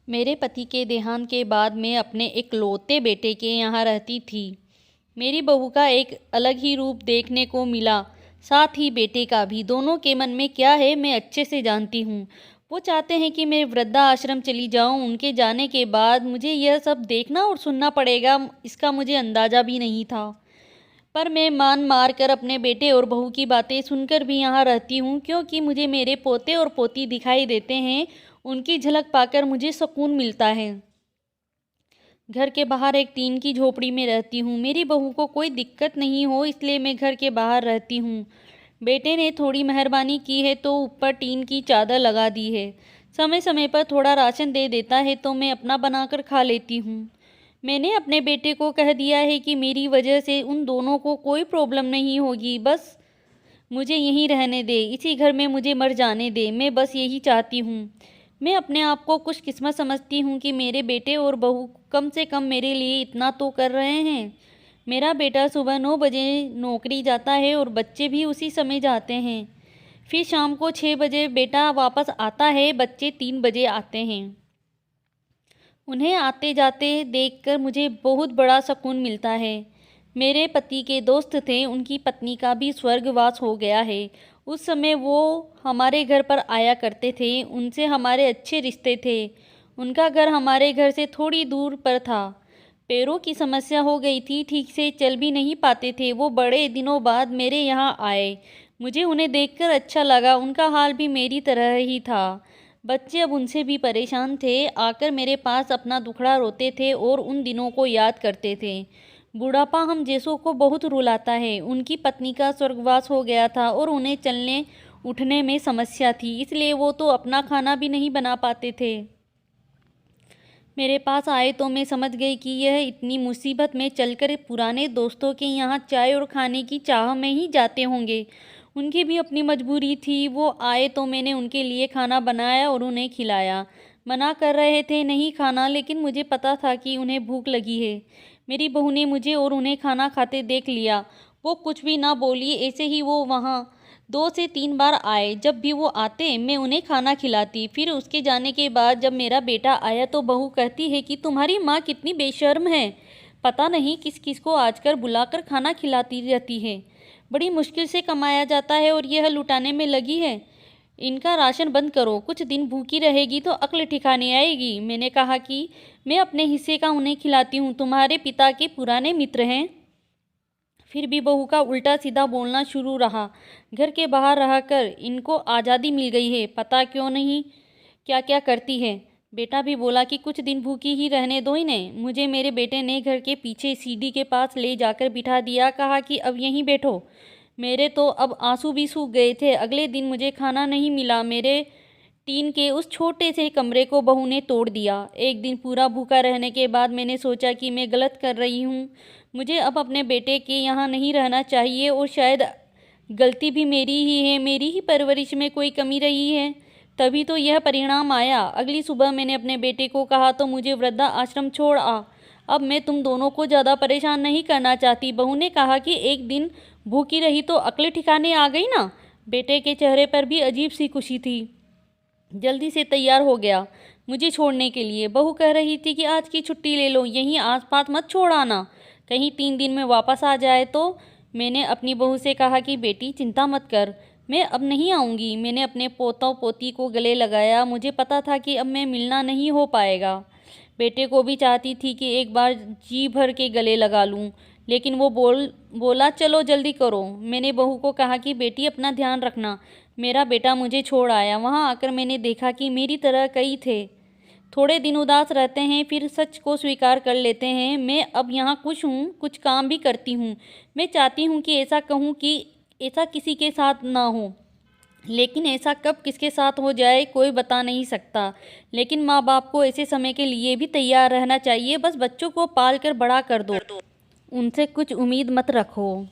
मेरे पति के देहांत के बाद मैं अपने इकलौते बेटे के यहाँ रहती थी। मेरी बहू का एक अलग ही रूप देखने को मिला, साथ ही बेटे का भी। दोनों के मन में क्या है मैं अच्छे से जानती हूँ। वो चाहते हैं कि मैं वृद्धाश्रम चली जाऊँ। उनके जाने के बाद मुझे यह सब देखना और सुनना पड़ेगा, इसका मुझे अंदाज़ा भी नहीं था। पर मैं मान मार कर अपने बेटे और बहू की बातें सुनकर भी यहाँ रहती हूँ, क्योंकि मुझे मेरे पोते और पोती दिखाई देते हैं। उनकी झलक पाकर मुझे सुकून मिलता है। घर के बाहर एक टीन की झोपड़ी में रहती हूँ। मेरी बहू को कोई दिक्कत नहीं हो, इसलिए मैं घर के बाहर रहती हूँ। बेटे ने थोड़ी मेहरबानी की है तो ऊपर टीन की चादर लगा दी है। समय समय पर थोड़ा राशन दे देता है तो मैं अपना बनाकर खा लेती हूँ। मैंने अपने बेटे को कह दिया है कि मेरी वजह से उन दोनों को कोई प्रॉब्लम नहीं होगी, बस मुझे यहीं रहने दे, इसी घर में मुझे मर जाने दे। मैं बस यही चाहती हूँ। मैं अपने आप को खुशकिस्मत समझती हूँ कि मेरे बेटे और बहू कम से कम मेरे लिए इतना तो कर रहे हैं। मेरा बेटा सुबह 9 बजे नौकरी जाता है और बच्चे भी उसी समय जाते हैं। फिर शाम को 6 बजे बेटा वापस आता है, बच्चे 3 बजे आते हैं। उन्हें आते जाते देखकर मुझे बहुत बड़ा सुकून मिलता है। मेरे पति के दोस्त थे, उनकी पत्नी का भी स्वर्गवास हो गया है। उस समय वो हमारे घर पर आया करते थे, उनसे हमारे अच्छे रिश्ते थे। उनका घर हमारे घर से थोड़ी दूर पर था। पैरों की समस्या हो गई थी, ठीक से चल भी नहीं पाते थे। वो बड़े दिनों बाद मेरे यहाँ आए। मुझे उन्हें देखकर अच्छा लगा, उनका हाल भी मेरी तरह ही था। बच्चे अब उनसे भी परेशान थे, आकर मेरे पास अपना दुखड़ा रोते थे और उन दिनों को याद करते थे। बुढ़ापा हम जैसों को बहुत रुलाता है। उनकी पत्नी का स्वर्गवास हो गया था और उन्हें चलने उठने में समस्या थी, इसलिए वो तो अपना खाना भी नहीं बना पाते थे। मेरे पास आए तो मैं समझ गई कि यह इतनी मुसीबत में चलकर पुराने दोस्तों के यहाँ चाय और खाने की चाह में ही जाते होंगे। उनकी भी अपनी मजबूरी थी। वो आए तो मैंने उनके लिए खाना बनाया और उन्हें खिलाया। मना कर रहे थे नहीं खाना, लेकिन मुझे पता था कि उन्हें भूख लगी है। मेरी बहू ने मुझे और उन्हें खाना खाते देख लिया। वो कुछ भी ना बोली, ऐसे ही वो वहाँ 2 से 3 बार आए। जब भी वो आते मैं उन्हें खाना खिलाती। फिर उसके जाने के बाद जब मेरा बेटा आया तो बहू कहती है कि तुम्हारी माँ कितनी बेशर्म है, पता नहीं किस किस को आजकल बुलाकर खाना खिलाती रहती है। बड़ी मुश्किल से कमाया जाता है और यह लुटाने में लगी है। इनका राशन बंद करो, कुछ दिन भूखी रहेगी तो अक्ल ठिकाने आएगी। मैंने कहा कि मैं अपने हिस्से का उन्हें खिलाती हूँ, तुम्हारे पिता के पुराने मित्र हैं। फिर भी बहू का उल्टा सीधा बोलना शुरू रहा। घर के बाहर रहकर इनको आज़ादी मिल गई है, पता क्यों नहीं क्या क्या करती है। बेटा भी बोला कि कुछ दिन भूखी ही रहने दो इन्हें। मुझे मेरे बेटे ने घर के पीछे सीढ़ी के पास ले जाकर बिठा दिया, कहा कि अब यहीं बैठो। मेरे तो अब आंसू भी सूख गए थे। अगले दिन मुझे खाना नहीं मिला। मेरे टीन के उस छोटे से कमरे को बहू ने तोड़ दिया। एक दिन पूरा भूखा रहने के बाद मैंने सोचा कि मैं गलत कर रही हूँ। मुझे अब अपने बेटे के यहाँ नहीं रहना चाहिए और शायद गलती भी मेरी ही है, मेरी ही परवरिश में कोई कमी रही है, तभी तो यह परिणाम आया। अगली सुबह मैंने अपने बेटे को कहा तो मुझे वृद्धा आश्रम छोड़ आ। अब मैं तुम दोनों को ज़्यादा परेशान नहीं करना चाहती। बहू ने कहा कि एक दिन भूखी रही तो अक्ल ठिकाने आ गई ना। बेटे के चेहरे पर भी अजीब सी खुशी थी। जल्दी से तैयार हो गया मुझे छोड़ने के लिए। बहू कह रही थी कि आज की छुट्टी ले लो, यहीं आसपास मत छोड़ आना, कहीं 3 दिन में वापस आ जाए तो। मैंने अपनी बहू से कहा कि बेटी चिंता मत कर, मैं अब नहीं आऊँगी। मैंने अपने पोता पोती को गले लगाया। मुझे पता था कि अब मैं मिलना नहीं हो पाएगा। बेटे को भी चाहती थी कि एक बार जी भर के गले लगा लूँ, लेकिन वो बोला चलो जल्दी करो। मैंने बहू को कहा कि बेटी अपना ध्यान रखना। मेरा बेटा मुझे छोड़ आया। वहाँ आकर मैंने देखा कि मेरी तरह कई थे। थोड़े दिन उदास रहते हैं, फिर सच को स्वीकार कर लेते हैं। मैं अब यहाँ खुश हूँ, कुछ काम भी करती हूँ। मैं चाहती हूँ कि ऐसा कहूँ कि ऐसा किसी के साथ ना हो, लेकिन ऐसा कब किसके साथ हो जाए कोई बता नहीं सकता। लेकिन माँ बाप को ऐसे समय के लिए भी तैयार रहना चाहिए। बस बच्चों को पाल कर बड़ा कर दो, उनसे कुछ उम्मीद मत रखो।